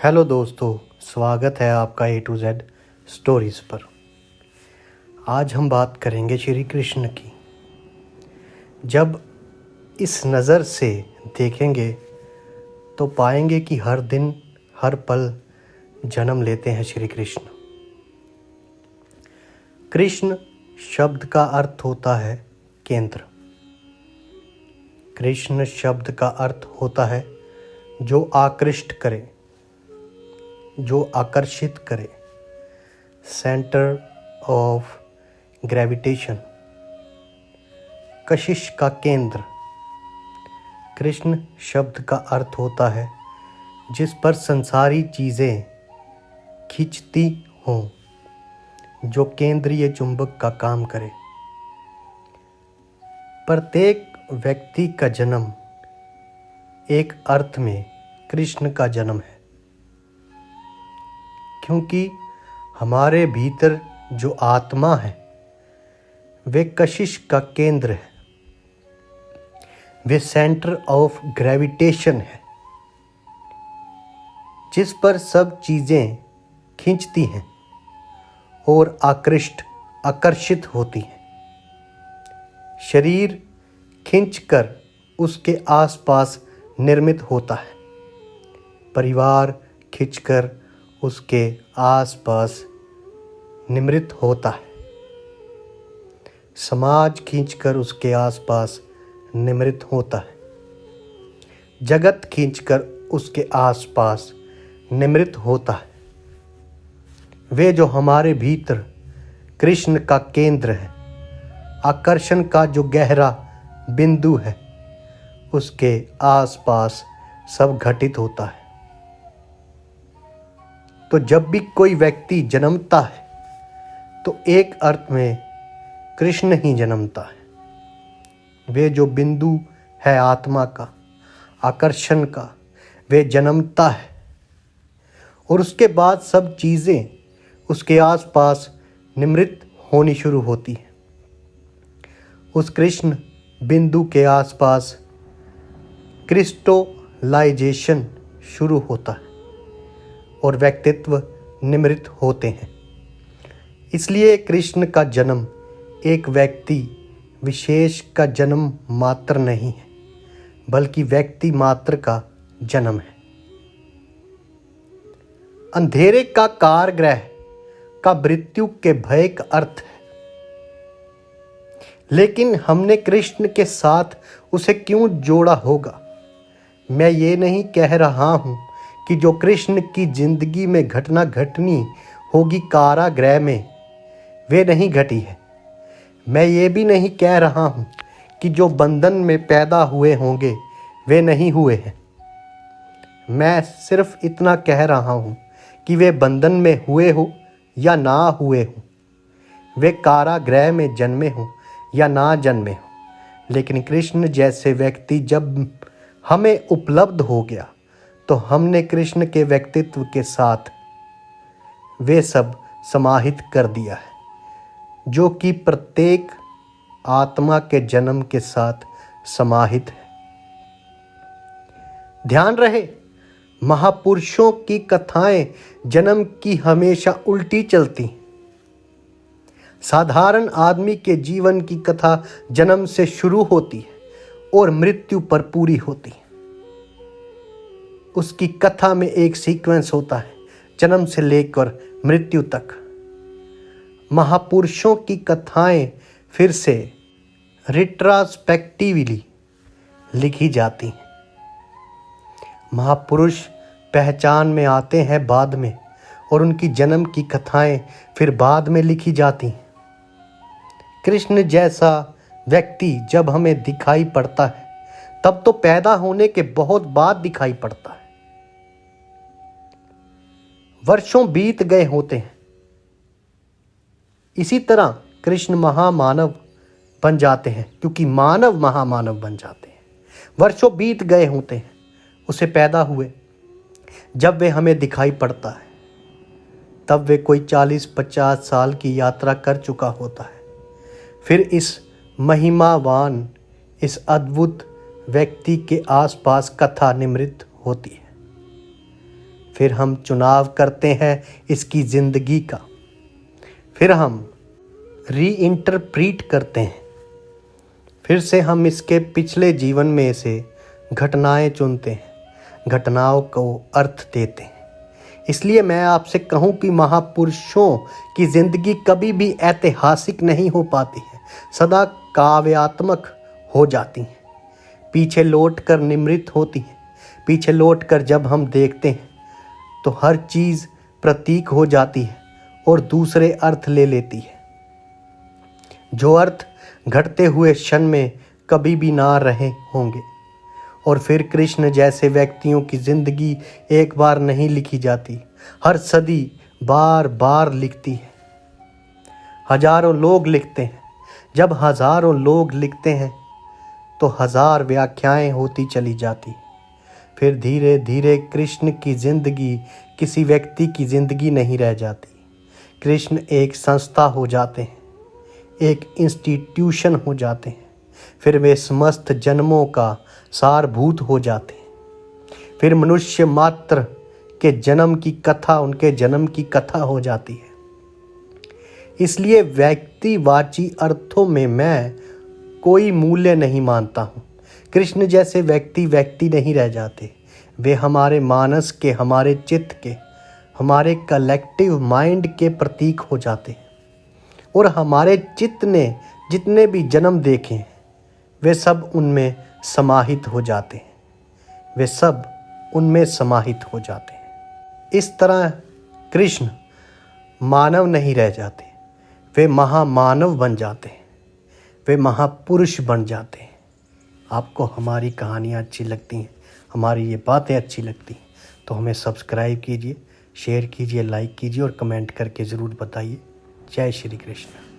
Hello दोस्तों, स्वागत है आपका A to Z स्टोरीज़ पर। आज हम बात करेंगे श्री कृष्ण की। जब इस नज़र से देखेंगे तो पाएंगे कि हर दिन हर पल जन्म लेते हैं श्री कृष्ण। कृष्ण शब्द का अर्थ होता है केंद्र। कृष्ण शब्द का अर्थ होता है जो आकृष्ट करे, जो आकर्षित करे, सेंटर ऑफ ग्रेविटेशन, कशिश का केंद्र। कृष्ण शब्द का अर्थ होता है जिस पर संसारी चीज़ें खींचती हों, जो केंद्रीय चुंबक का काम करे। प्रत्येक व्यक्ति का जन्म एक अर्थ में कृष्ण का जन्म है, क्योंकि हमारे भीतर जो आत्मा है वे कशिश का केंद्र है, वे सेंटर ऑफ ग्रेविटेशन है, जिस पर सब चीज़ें खींचती हैं और आकर्षित होती हैं। शरीर खींचकर उसके आसपास निर्मित होता है, परिवार खींचकर उसके आसपास निर्मित होता है, समाज खींचकर उसके आसपास निर्मित होता है, जगत खींचकर उसके आसपास निर्मित होता है। वे जो हमारे भीतर कृष्ण का केंद्र है, आकर्षण का जो गहरा बिंदु है, उसके आसपास सब घटित होता है। तो जब भी कोई व्यक्ति जन्मता है तो एक अर्थ में कृष्ण ही जन्मता है। वे जो बिंदु है आत्मा का, आकर्षण का, वे जन्मता है और उसके बाद सब चीज़ें उसके आसपास निर्मित होनी शुरू होती हैं। उस कृष्ण बिंदु के आसपास क्रिस्टलाइजेशन शुरू होता है और व्यक्तित्व निर्मित होते हैं। इसलिए कृष्ण का जन्म एक व्यक्ति विशेष का जन्म मात्र नहीं है, बल्कि व्यक्ति मात्र का जन्म है। अंधेरे का कारागृह का मृत्यु के भय का अर्थ है, लेकिन हमने कृष्ण के साथ उसे क्यों जोड़ा होगा? मैं ये नहीं कह रहा हूँ कि जो कृष्ण की जिंदगी में घटना घटनी होगी कारागृह में, वे नहीं घटी है। मैं ये भी नहीं कह रहा हूँ कि जो बंधन में पैदा हुए होंगे वे नहीं हुए हैं। मैं सिर्फ इतना कह रहा हूँ कि वे बंधन में हुए हो या ना हुए हो, वे कारागृह में जन्मे हो या ना जन्मे हो, लेकिन कृष्ण जैसे व्यक्ति जब हमें उपलब्ध हो गया तो हमने कृष्ण के व्यक्तित्व के साथ वे सब समाहित कर दिया है, जो कि प्रत्येक आत्मा के जन्म के साथ समाहित है। ध्यान रहे, महापुरुषों की कथाएं जन्म की हमेशा उल्टी चलती। साधारण आदमी के जीवन की कथा जन्म से शुरू होती है और मृत्यु पर पूरी होती है। उसकी कथा में एक सीक्वेंस होता है, जन्म से लेकर मृत्यु तक। महापुरुषों की कथाएं फिर से रिट्रोस्पेक्टिवली लिखी जाती हैं। महापुरुष पहचान में आते हैं बाद में, और उनकी जन्म की कथाएं फिर बाद में लिखी जाती हैं। कृष्ण जैसा व्यक्ति जब हमें दिखाई पड़ता है तब तो पैदा होने के बहुत बाद दिखाई पड़ता है। वर्षों बीत गए होते हैं। इसी तरह कृष्ण महामानव बन जाते हैं, क्योंकि मानव महामानव बन जाते हैं। वर्षों बीत गए होते हैं उसे पैदा हुए। जब वे हमें दिखाई पड़ता है तब वे कोई 40-50 साल की यात्रा कर चुका होता है। फिर इस महिमावान, इस अद्भुत व्यक्ति के आसपास कथा निर्मित होती है। फिर हम चुनाव करते हैं इसकी ज़िंदगी का, फिर हम रीइंटरप्रीट करते हैं, फिर से हम इसके पिछले जीवन में से घटनाएं चुनते हैं, घटनाओं को अर्थ देते हैं। इसलिए मैं आपसे कहूं कि महापुरुषों की ज़िंदगी कभी भी ऐतिहासिक नहीं हो पाती है, सदा काव्यात्मक हो जाती हैं, पीछे लौट कर निमृत होती हैं। पीछे लौट कर जब हम देखते हैं तो हर चीज़ प्रतीक हो जाती है और दूसरे अर्थ ले लेती है, जो अर्थ घटते हुए क्षण में कभी भी ना रहे होंगे। और फिर कृष्ण जैसे व्यक्तियों की ज़िंदगी एक बार नहीं लिखी जाती, हर सदी बार बार लिखती है। हजारों लोग लिखते हैं, जब हजारों लोग लिखते हैं तो हजार व्याख्याएं होती चली जाती। फिर धीरे धीरे कृष्ण की ज़िंदगी किसी व्यक्ति की ज़िंदगी नहीं रह जाती। कृष्ण एक संस्था हो जाते हैं, एक इंस्टीट्यूशन हो जाते हैं। फिर वे समस्त जन्मों का सारभूत हो जाते हैं। फिर मनुष्य मात्र के जन्म की कथा उनके जन्म की कथा हो जाती है। इसलिए व्यक्तिवाची अर्थों में मैं कोई मूल्य नहीं मानता हूँ। कृष्ण जैसे व्यक्ति नहीं रह जाते, वे हमारे मानस के, हमारे चित्त के, हमारे कलेक्टिव माइंड के प्रतीक हो जाते हैं। और हमारे चित्त ने जितने भी जन्म देखे हैं वे सब उनमें समाहित हो जाते हैं, वे सब उनमें समाहित हो जाते हैं। इस तरह कृष्ण मानव नहीं रह जाते, वे महामानव बन जाते हैं, वे महापुरुष बन जाते हैं। आपको हमारी कहानियाँ अच्छी लगती हैं, हमारी ये बातें अच्छी लगती हैं तो हमें सब्सक्राइब कीजिए, शेयर कीजिए, लाइक कीजिए और कमेंट करके ज़रूर बताइए। जय श्री कृष्ण।